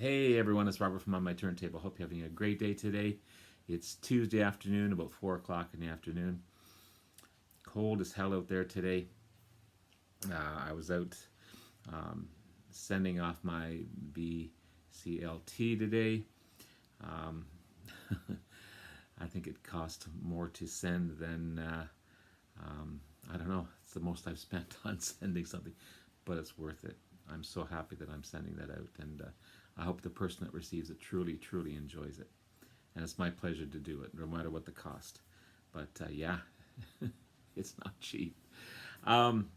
Hey everyone, it's Robert from On My Turntable. Hope you're having a great day today. It's Tuesday afternoon, about 4 o'clock in the afternoon. Cold as hell out there today. I was out sending off my BCLT today. Um, I think it cost more to send than, I don't know, it's the most I've spent on sending something, but it's worth it. I'm so happy that I'm sending that out, and I hope the person that receives it truly, truly enjoys it. And it's my pleasure to do it, no matter what the cost. But yeah, it's not cheap. Um,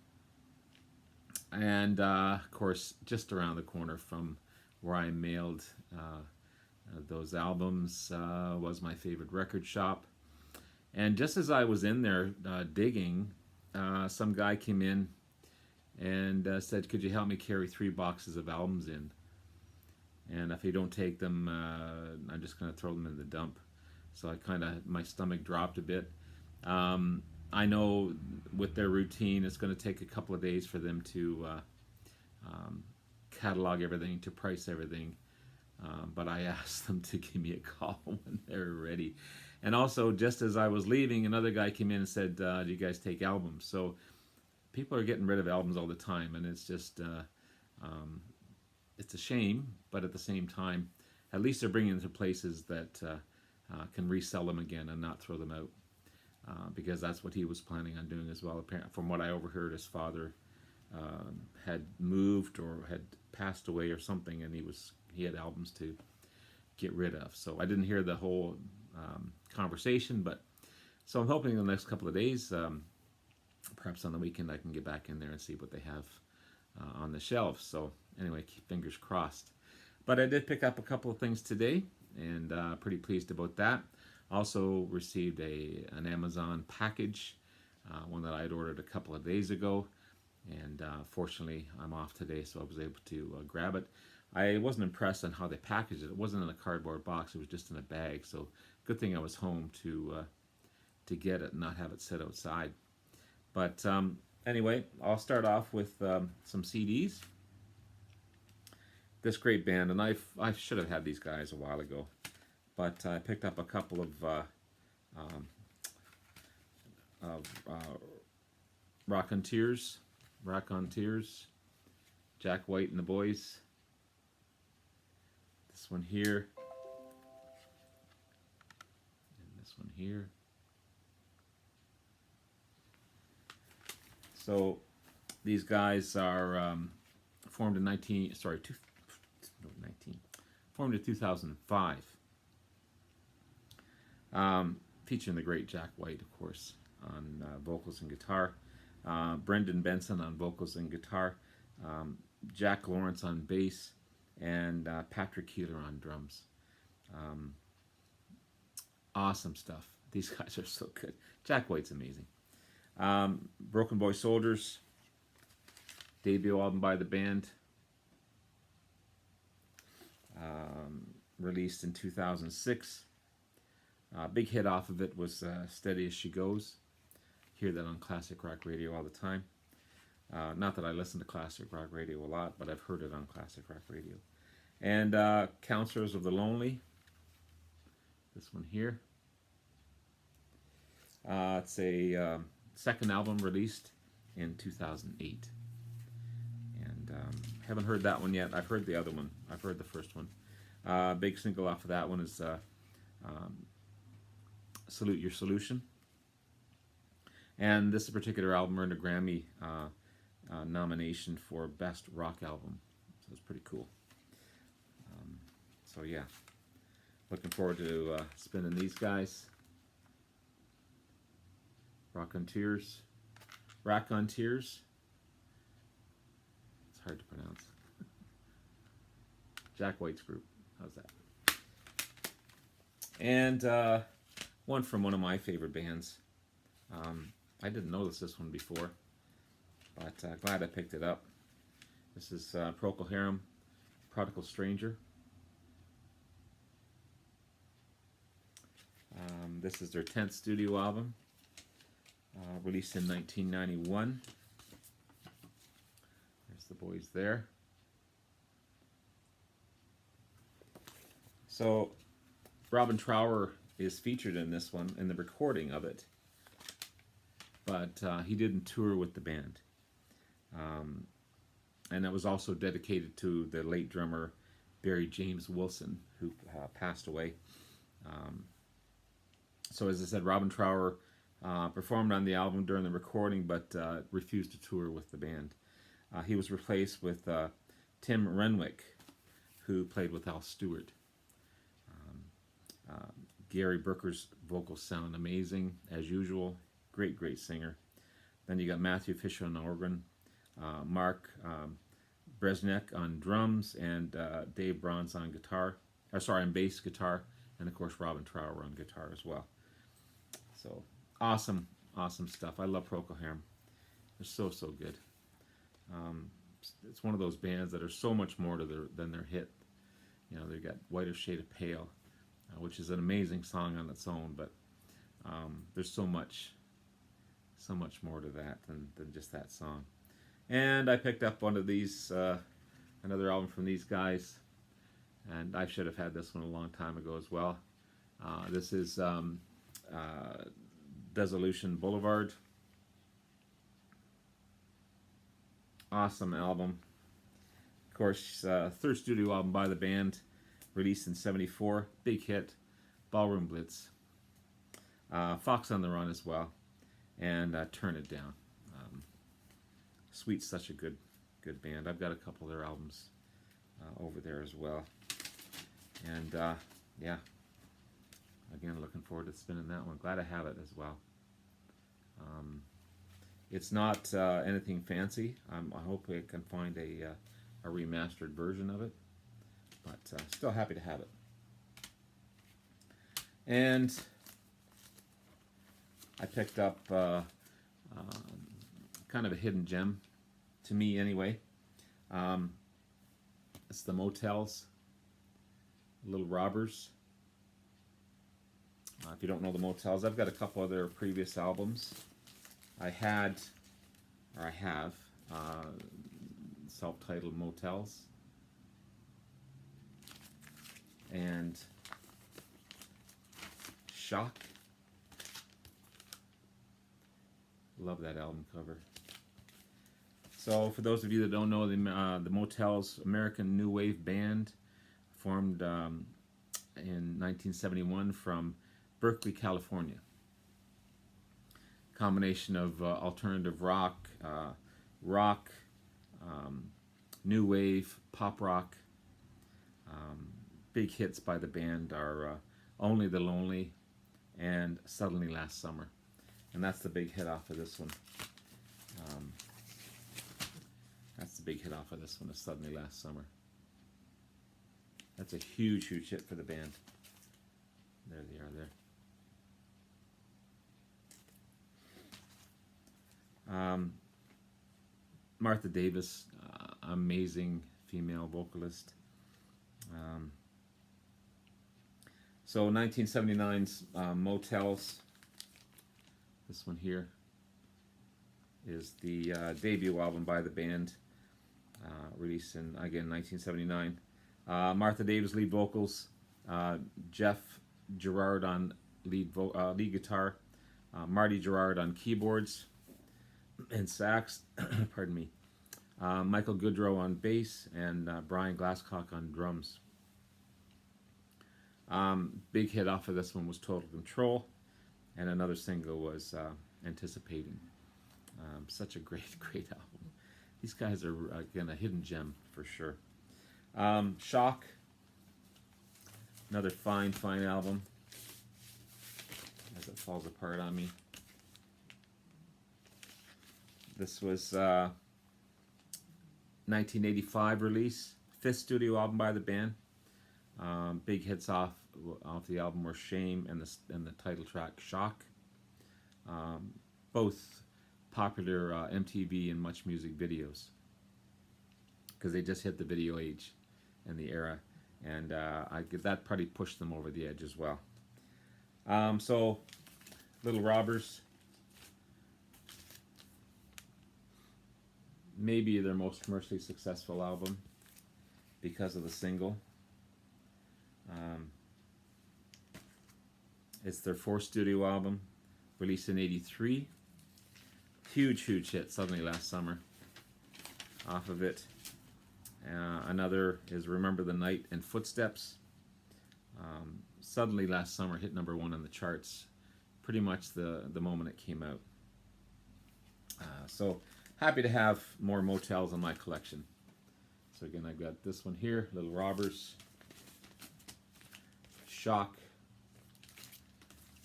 and of course, just around the corner from where I mailed those albums was my favorite record shop. And just as I was in there digging, some guy came in and said, "Could you help me carry 3 boxes of albums in? And if you don't take them, I'm just going to throw them in the dump." So my stomach dropped a bit. I know with their routine, it's going to take a couple of days for them to catalog everything, to price everything. But I asked them to give me a call when they're ready. And also, just as I was leaving, another guy came in and said, "Do you guys take albums?" So people are getting rid of albums all the time, and it's just it's a shame. But at the same time, at least they're bringing them to places that can resell them again and not throw them out, because that's what he was planning on doing as well. Apparently, from what I overheard, his father had moved or had passed away or something, and he had albums to get rid of. So I didn't hear the whole conversation, but so I'm hoping in the next couple of days, perhaps on the weekend, I can get back in there and see what they have on the shelves. So anyway, keep fingers crossed. But I did pick up a couple of things today, and pretty pleased about that. Also received an Amazon package, one that I had ordered a couple of days ago, and fortunately I'm off today, so I was able to grab it. I wasn't impressed on how they packaged it. It wasn't in a cardboard box; it was just in a bag. So good thing I was home to get it and not have it sit outside. But anyway, I'll start off with some CDs. This great band, and I should have had these guys a while ago, but I picked up a couple um, of Rock on Tears, Jack White and the Boys. This one here, and this one here. So these guys are formed in 2005. Featuring the great Jack White, of course, on vocals and guitar. Brendan Benson on vocals and guitar. Jack Lawrence on bass. And Patrick Keeler on drums. Awesome stuff. These guys are so good. Jack White's amazing. Broken Boy Soldiers, debut album by the band, released in 2006. Big hit off of it was Steady as She Goes. Hear that on classic rock radio all the time. Not that I listen to classic rock radio a lot, but I've heard it on classic rock radio. And Counselors of the Lonely, this one here. It's a second album released in 2008. And haven't heard that one yet. I've heard the other one. I've heard the first one. Big single off of that one is Salute Your Solution. And this particular album earned a Grammy nomination for Best Rock Album. So it's pretty cool. So yeah, looking forward to spinning these guys. Rack on Tears. It's hard to pronounce. Jack White's group. How's that? And one from one of my favorite bands. I didn't notice this one before, but glad I picked it up. This is Procol Harum, Prodigal Stranger. This is their 10th studio album, released in 1991. There's the boys there. So Robin Trower is featured in this one, in the recording of it, but he didn't tour with the band. And it was also dedicated to the late drummer Barry James Wilson, who passed away. So as I said, Robin Trower performed on the album during the recording, but refused to tour with the band. He was replaced with Tim Renwick, who played with Al Stewart. Gary Brooker's vocals sound amazing, as usual. Great singer. Then you got Matthew Fisher on organ, Mark Bresnik on drums, and Dave Bronze on guitar. On bass guitar, and of course Robin Trower on guitar as well. So awesome stuff. I love Procol Harum. They're so good. It's one of those bands that are so much more than their hit. You know, they've got Whiter Shade of Pale, which is an amazing song on its own, but there's so much more to that than just that song. And I picked up one of these, another album from these guys, and I should have had this one a long time ago as well. This is Desolution Boulevard. Awesome album. Of course, third studio album by the band, released in '74. Big hit. Ballroom Blitz. Fox on the Run as well. And Turn It Down. Sweet's such a good band. I've got a couple of their albums over there as well. And yeah, again, looking forward to spinning that one. Glad I have it as well. It's not anything fancy. I hope I can find a remastered version of it, but still happy to have it. And I picked up kind of a hidden gem, to me anyway. It's the Motels, Little Robbers. If you don't know the Motels, I've got a couple of their previous albums. I have self-titled Motels and Shock. Love that album cover. So for those of you that don't know, the Motels, American new wave band, formed in 1971 from Berkeley, California. Combination of alternative rock, new wave, pop rock. Big hits by the band are Only the Lonely and Suddenly Last Summer. And that's the big hit off of this one. That's the big hit off of this one, is Suddenly Last Summer. That's a huge hit for the band. There they are there. Martha Davis, amazing female vocalist. So 1979's Motels, this one here, is the debut album by the band, released in, again, 1979. Martha Davis lead vocals, Jeff Gerard on lead guitar, Marty Gerard on keyboards and sax, pardon me, Michael Goodrow on bass, and Brian Glasscock on drums. Big hit off of this one was Total Control, and another single was Anticipating. Such a great album. These guys are, again, a hidden gem for sure. Shock, another fine album, as it falls apart on me. This was 1985 release, fifth studio album by the band. Big hits off the album were Shame and the title track Shock. Both popular MTV and Much Music videos, because they just hit the video age in the era, and that probably pushed them over the edge as well. So, Little Robbers, maybe their most commercially successful album because of the single. Um, it's their fourth studio album, released in '83. Huge, huge hit suddenly last summer off of it. Another is Remember the Night and Footsteps. Suddenly last summer hit #1 on the charts, pretty much the moment it came out. So happy to have more Motels in my collection. So again, I've got this one here, Little Robbers, Shock,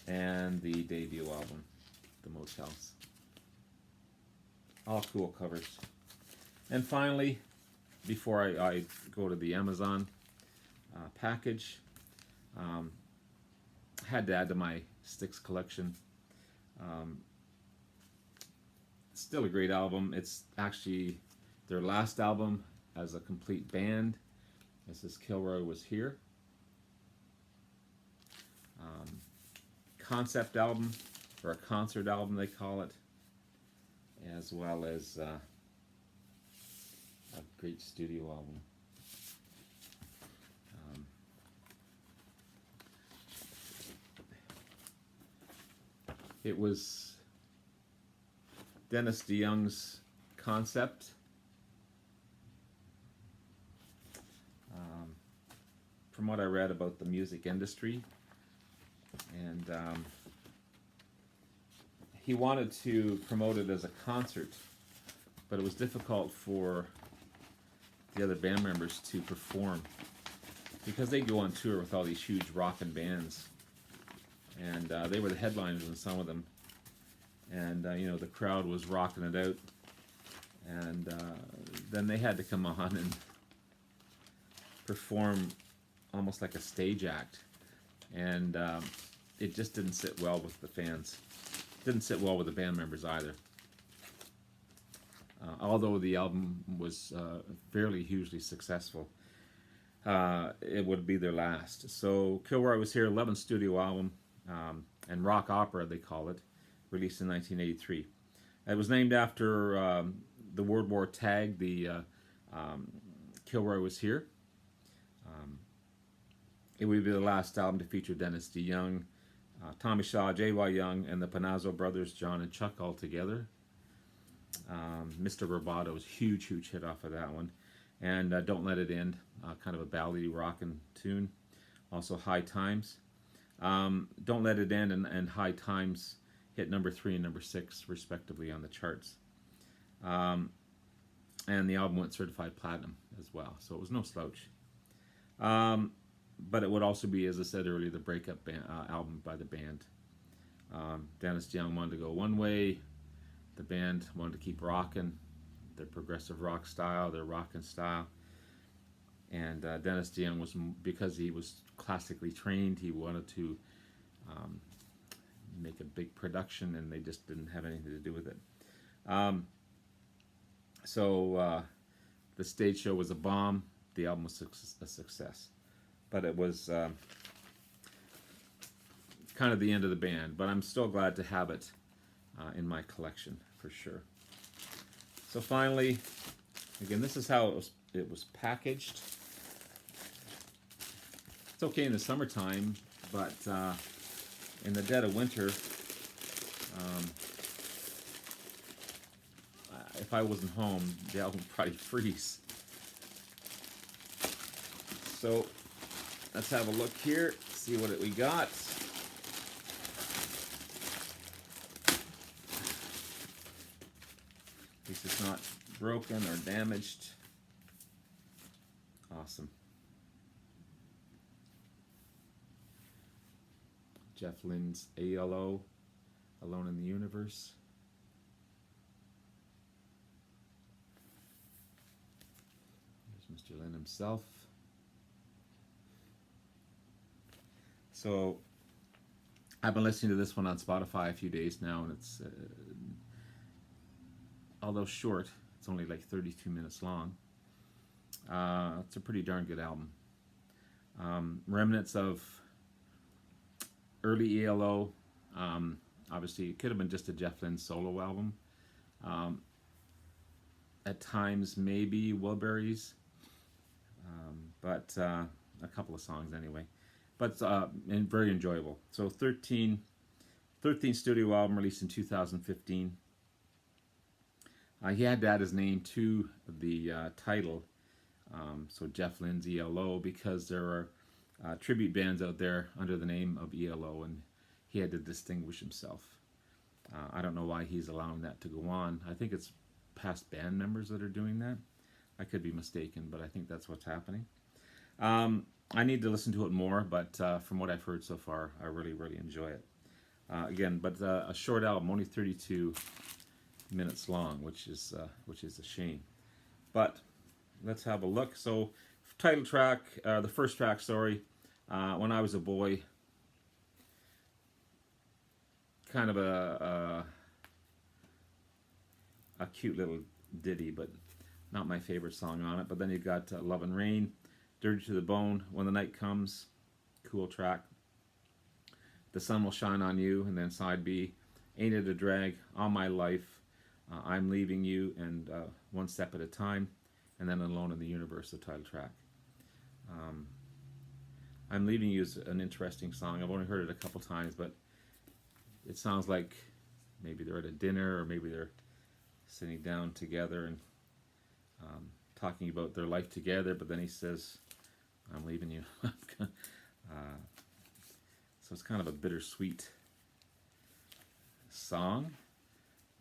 and the debut album, The Motels. All cool covers. And finally, before I go to the Amazon package, had to add to my Styx collection. Still a great album. It's actually their last album as a complete band. This is Kilroy Was Here. Concept album, or a concert album they call it, as well as a great studio album. It was Dennis DeYoung's concept. From what I read about the music industry, and he wanted to promote it as a concert, but it was difficult for the other band members to perform because they go on tour with all these huge rockin' bands, and they were the headliners in some of them, and you know, the crowd was rocking it out, and then they had to come on and perform almost like a stage act, and it just didn't sit well with the fans. Didn't sit well with the band members either. Although the album was fairly hugely successful, it would be their last. So Kilroy Was Here, 11th studio album, and rock opera they call it, released in 1983. It was named after the World War tag, the Kilroy Was Here. It would be the last album to feature Dennis DeYoung, Tommy Shaw, J.Y. Young, and the Panazzo brothers, John and Chuck, all together. Mr. Roboto was a huge, huge hit off of that one. And Don't Let It End, kind of a ballady rockin' tune. Also High Times. Don't Let It End and High Times hit #3 and #6 respectively on the charts. And the album went certified platinum as well, so it was no slouch. But it would also be, as I said earlier, the breakup album by the band. Dennis DeYoung wanted to go one way. The band wanted to keep rocking their progressive rock style, their rockin' style. And Dennis DeYoung was, because he was classically trained, he wanted to make a big production, and they just didn't have anything to do with it. So the stage show was a bomb. The album was a success. But it was kind of the end of the band. But I'm still glad to have it in my collection, for sure. So finally, again, this is how it was packaged. It's okay in the summertime, but in the dead of winter, if I wasn't home, the album would probably freeze. So let's have a look here, see what we got. At least it's not broken or damaged. Awesome. Jeff Lynne's ALO, Alone in the Universe. There's Mr. Lynne himself. So I've been listening to this one on Spotify a few days now, and it's, although short, it's only like 32 minutes long. It's a pretty darn good album. Remnants of early ELO. Obviously, it could have been just a Jeff Lynne solo album. At times, maybe Wilburys. But a couple of songs anyway, but and very enjoyable. So 13th studio album released in 2015. He had to add his name to the title, so Jeff Lynne's ELO, because there are tribute bands out there under the name of ELO, and he had to distinguish himself. I don't know why he's allowing that to go on. I think it's past band members that are doing that. I could be mistaken, but I think that's what's happening. I need to listen to it more, but from what I've heard so far, I really, really enjoy it. Again, but a short album, only 32 minutes long, which is a shame. But let's have a look. So, title track, the first track, sorry, When I Was a Boy. Kind of a cute little ditty, but not my favorite song on it. But then you've got Love and Rain, Dirty to the Bone, When the Night Comes, cool track. The Sun Will Shine on You, and then side B, Ain't It a Drag, On My Life, I'm Leaving You, and One Step at a Time, and then Alone in the Universe, the title track. I'm Leaving You is an interesting song. I've only heard it a couple times, but it sounds like maybe they're at a dinner, or maybe they're sitting down together and talking about their life together, but then he says, I'm leaving you. So it's kind of a bittersweet song,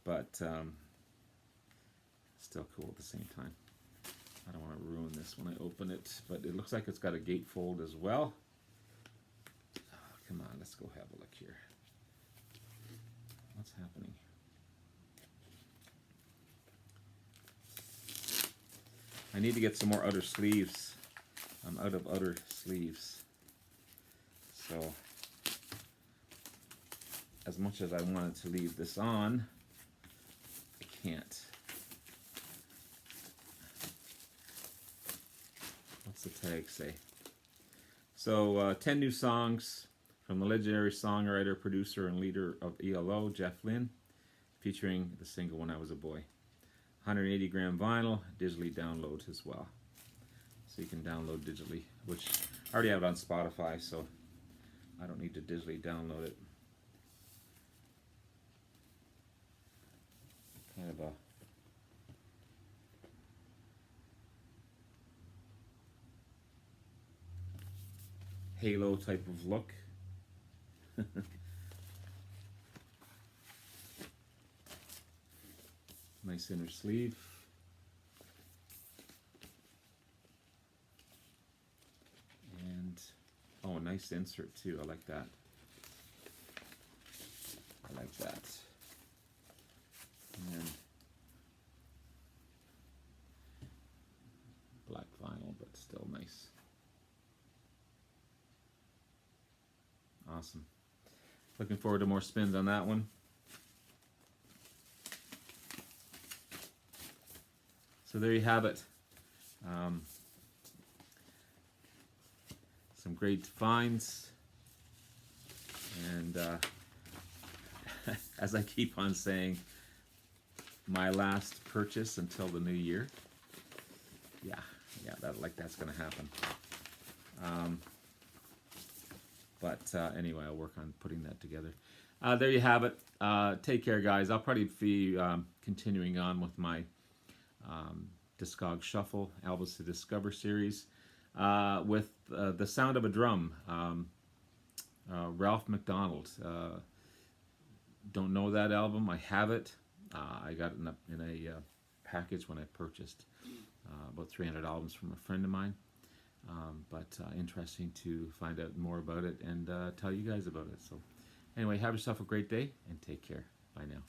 but still cool at the same time. I don't want to ruin this when I open it, but it looks like it's got a gatefold as well. Oh, come on, let's go have a look here. What's happening? I need to get some more outer sleeves. I'm out of outer sleeves. So, as much as I wanted to leave this on, I can't. What's the tag say? So, 10 new songs from the legendary songwriter, producer, and leader of ELO, Jeff Lynne, featuring the single When I Was a Boy. 180 gram vinyl, digitally download as well. So you can download digitally, which I already have it on Spotify, so I don't need to digitally download it. Kind of a halo type of look. Nice inner sleeve. And, oh, a nice insert too. I like that. I like that. And then black vinyl, but still nice. Awesome. Looking forward to more spins on that one. So there you have it. Some great finds. And as I keep on saying, my last purchase until the new year. Yeah, that's going to happen. But anyway, I'll work on putting that together. There you have it. Take care, guys. I'll probably be continuing on with my Discog Shuffle, Albums to Discover series with The Sound of a Drum, Ralph McDonald. Don't know that album. I have it. I got it in a package when I purchased about 300 albums from a friend of mine. But interesting to find out more about it and tell you guys about it. So anyway, have yourself a great day and take care. Bye now.